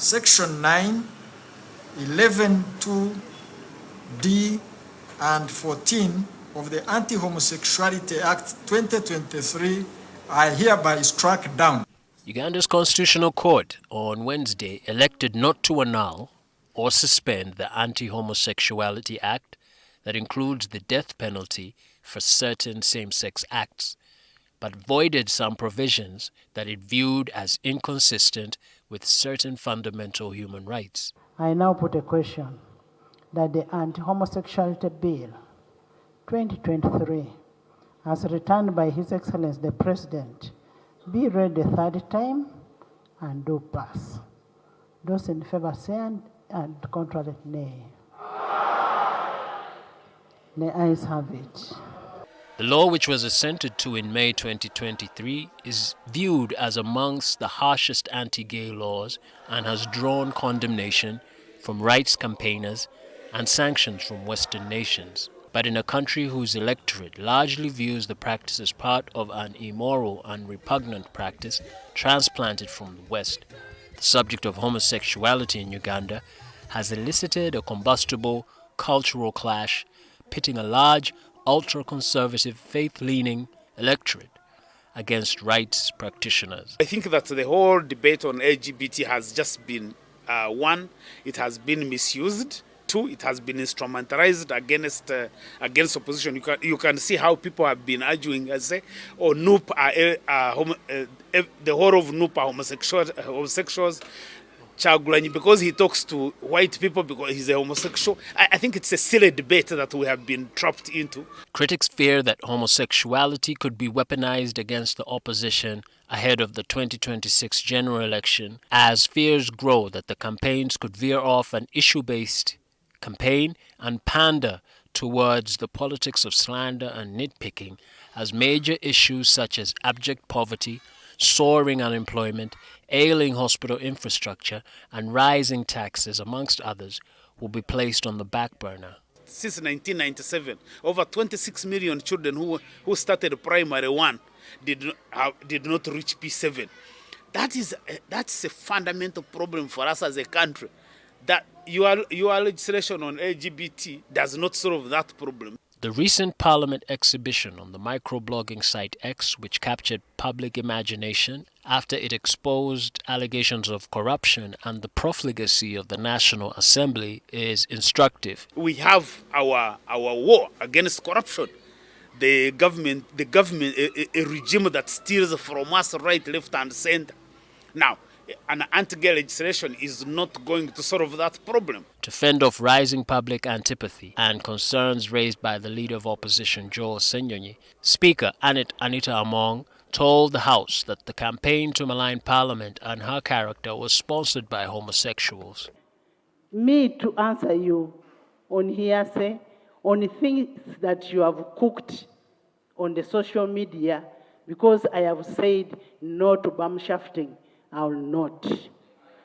Section 9, 11, 2D, and 14 of the Anti-Homosexuality Act 2023 are hereby struck down. Uganda's Constitutional Court on Wednesday elected not to annul or suspend the Anti-Homosexuality Act that includes the death penalty for certain same-sex acts, but voided some provisions that it viewed as inconsistent with certain fundamental human rights. I now put a question that the Anti-Homosexuality Bill 2023, as returned by His Excellency the President, be read the third time and do pass. Those in favor say and contrary nay. The ayes have it. The law, which was assented to in May 2023, is viewed as amongst the harshest anti-gay laws and has drawn condemnation from rights campaigners and sanctions from Western nations. But in a country whose electorate largely views the practice as part of an immoral and repugnant practice transplanted from the West, the subject of homosexuality in Uganda has elicited a combustible cultural clash, pitting a large, ultra-conservative, faith-leaning electorate against rights practitioners. I think that the whole debate on LGBT has just been, one, it has been misused. Two, it has been instrumentalized against opposition. You can see how people have been arguing, as say, oh, NUP the whole of NUP are homosexuals. Chagulanyi, because he talks to white people because he's a homosexual. I think it's a silly debate that we have been trapped into. Critics fear that homosexuality could be weaponized against the opposition ahead of the 2026 general election, as fears grow that the campaigns could veer off an issue-based campaign and pander towards the politics of slander and nitpicking, as major issues such as abject poverty, soaring unemployment, ailing hospital infrastructure, and rising taxes, amongst others, will be placed on the back burner. Since 1997, over 26 million children who started primary 1 did not reach P7. That's a fundamental problem for us as a country. That your legislation on LGBT does not solve that problem. The recent Parliament exhibition on the microblogging site X, which captured public imagination after it exposed allegations of corruption and the profligacy of the National Assembly, is instructive. We have our war against corruption. The government, a regime that steals from us right, left, and center. Now, an anti-gay legislation is not going to solve that problem. To fend off rising public antipathy and concerns raised by the leader of opposition, Joel Senyonyi, Speaker Anita Among told the House that the campaign to malign Parliament and her character was sponsored by homosexuals. Me to answer you on hearsay, on things that you have cooked on the social media, because I have said no to bum shafting, I will not.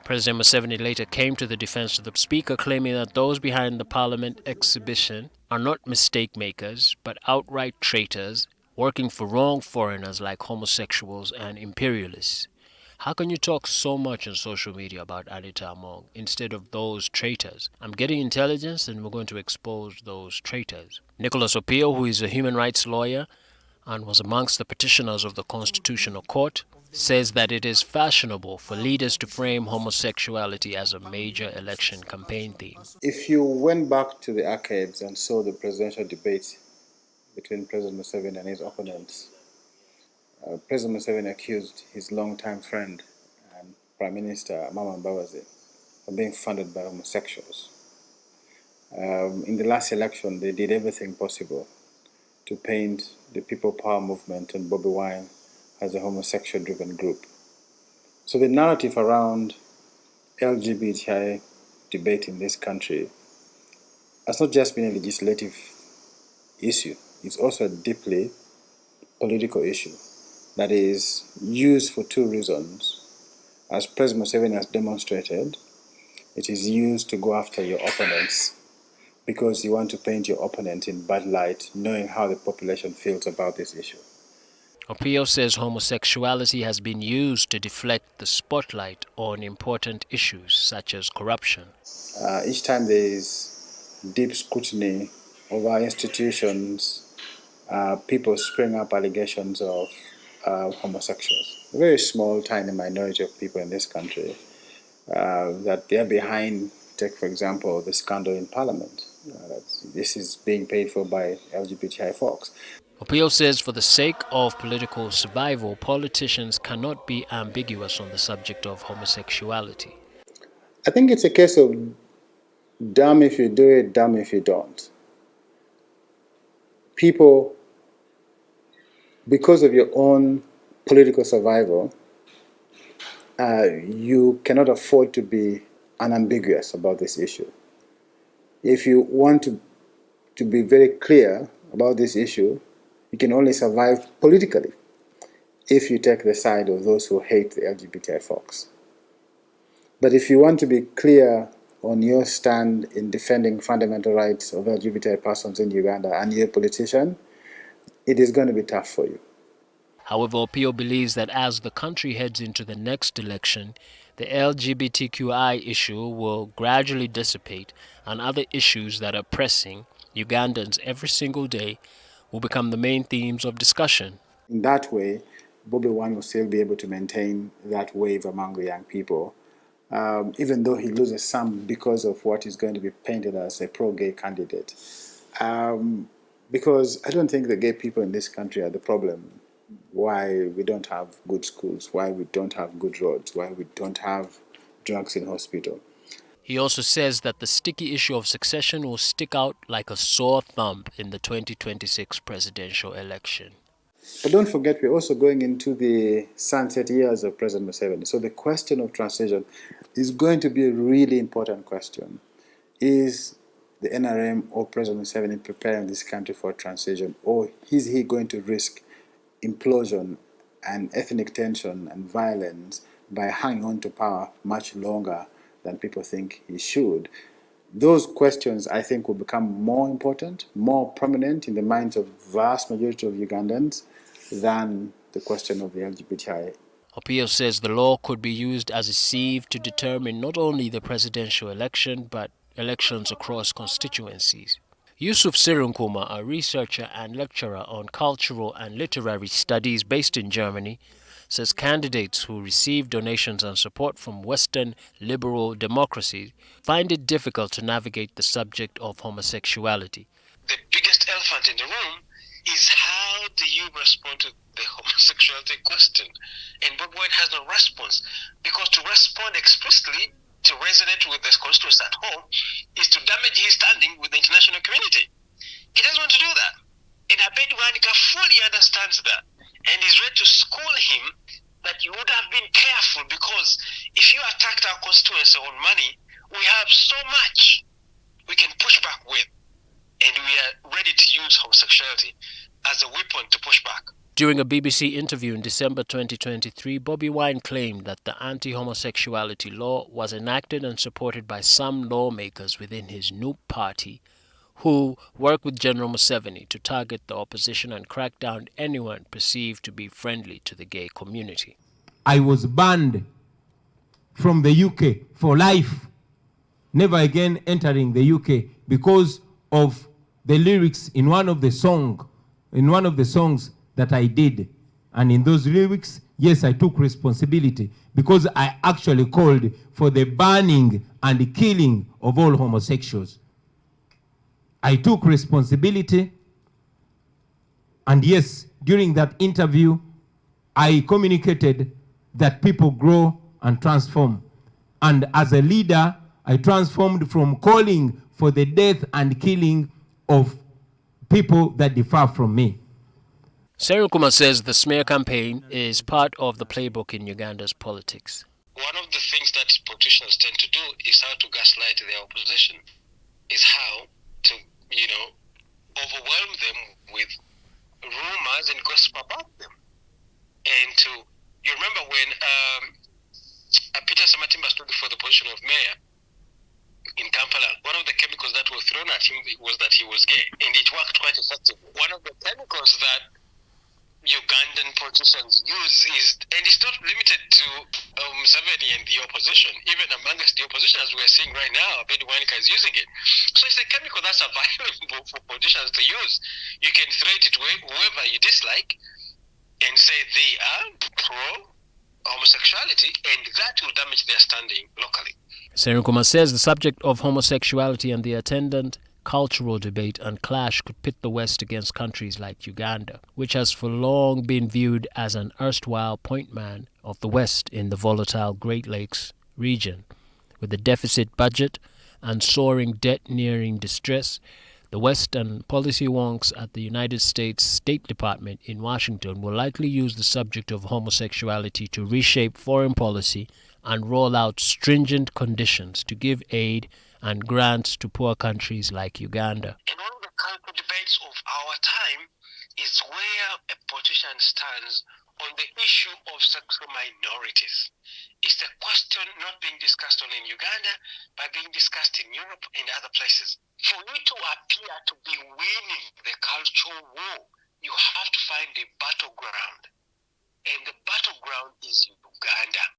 President Museveni later came to the defense of the Speaker, claiming that those behind the Parliament exhibition are not mistake makers, but outright traitors, working for wrong foreigners like homosexuals and imperialists. How can you talk so much on social media about Anita Among instead of those traitors? I'm getting intelligence and we're going to expose those traitors. Nicholas Opio, who is a human rights lawyer and was amongst the petitioners of the Constitutional Court, says that it is fashionable for leaders to frame homosexuality as a major election campaign theme. If you went back to the archives and saw the presidential debate between President Museveni and his opponents, President Museveni accused his longtime friend and Prime Minister Mama Mbabazi of being funded by homosexuals. In the last election, they did everything possible to paint the People Power movement and Bobi Wine as a homosexual-driven group. So the narrative around LGBTI debate in this country has not just been a legislative issue, it's also a deeply political issue that is used for two reasons. As President Museveni has demonstrated, it is used to go after your opponents because you want to paint your opponent in bad light, knowing how the population feels about this issue. Opio says homosexuality has been used to deflect the spotlight on important issues such as corruption. Each time there is deep scrutiny of our institutions, people spring up allegations of homosexuals. A very small, tiny minority of people in this country that they are behind. Take, for example, the scandal in Parliament. This is being paid for by LGBTI folks. Opio says for the sake of political survival, politicians cannot be ambiguous on the subject of homosexuality. I think it's a case of damn if you do it, damn if you don't. People, because of your own political survival, you cannot afford to be unambiguous about this issue. If you want to be very clear about this issue, you can only survive politically if you take the side of those who hate the LGBTI folks. But if you want to be clear on your stand in defending fundamental rights of LGBTI persons in Uganda and you're a politician, it is going to be tough for you. However, Opio believes that as the country heads into the next election, the LGBTQI issue will gradually dissipate and other issues that are pressing Ugandans every single day will become the main themes of discussion. In that way, Bobby Wine will still be able to maintain that wave among the young people, even though he loses some because of what is going to be painted as a pro-gay candidate. Because I don't think the gay people in this country are the problem. Why we don't have good schools, why we don't have good roads, why we don't have drugs in hospital. He also says that the sticky issue of succession will stick out like a sore thumb in the 2026 presidential election. But don't forget, we're also going into the sunset years of President Museveni. So the question of transition is going to be a really important question. Is the NRM or President Museveni preparing this country for transition, or is he going to risk implosion and ethnic tension and violence by hanging on to power much longer than people think he should? Those questions, I think, will become more important, more prominent in the minds of vast majority of Ugandans than the question of the LGBTI. Opio says the law could be used as a sieve to determine not only the presidential election, but elections across constituencies. Yusuf Sirunkuma, a researcher and lecturer on cultural and literary studies based in Germany, says candidates who receive donations and support from Western liberal democracies find it difficult to navigate the subject of homosexuality. The biggest elephant in the room is how do you respond to the homosexuality question? And Bob Wine has no response, because to respond explicitly, to resonate with the constituents at home, is to damage his standing with the international community. He doesn't want to do that. And Abed Wanika fully understands that and is ready to school him that you would have been careful, because if you attacked our constituency on money, we have so much we can push back with. And we are ready to use homosexuality as a weapon to push back. During a BBC interview in December 2023, Bobby Wine claimed that the anti-homosexuality law was enacted and supported by some lawmakers within his new party who work with General Museveni to target the opposition and crack down anyone perceived to be friendly to the gay community. I was banned from the UK for life, never again entering the UK because of the lyrics in one of the songs that I did. And in those lyrics, yes, I took responsibility because I actually called for the banning and the killing of all homosexuals. I took responsibility, and yes, during that interview, I communicated that people grow and transform. And as a leader, I transformed from calling for the death and killing of people that differ from me. Serunkuma says the smear campaign is part of the playbook in Uganda's politics. One of the things that politicians tend to do is how to gaslight their opposition, is how to, overwhelm them with rumors and gossip about them. And you remember when Peter Samatimba stood for the position of mayor in Kampala, one of the chemicals that were thrown at him was that he was gay, and it worked quite effectively. One of the chemicals that Ugandan politicians use is, and it's not limited to Museveni and the opposition. Even amongst the opposition, as we're seeing right now, Abedi Wanika is using it. So it's a chemical that's available for politicians to use. You can threat it whoever you dislike and say they are pro-homosexuality, and that will damage their standing locally. Serunkuma says the subject of homosexuality and the attendant cultural debate and clash could pit the West against countries like Uganda, which has for long been viewed as an erstwhile point man of the West in the volatile Great Lakes region. With a deficit budget and soaring debt nearing distress, the West and policy wonks at the United States State Department in Washington will likely use the subject of homosexuality to reshape foreign policy and roll out stringent conditions to give aid and grants to poor countries like Uganda. And one of the cultural debates of our time is where a politician stands on the issue of sexual minorities. It's a question not being discussed only in Uganda, but being discussed in Europe and other places. For you to appear to be winning the cultural war, you have to find a battleground. And the battleground is Uganda.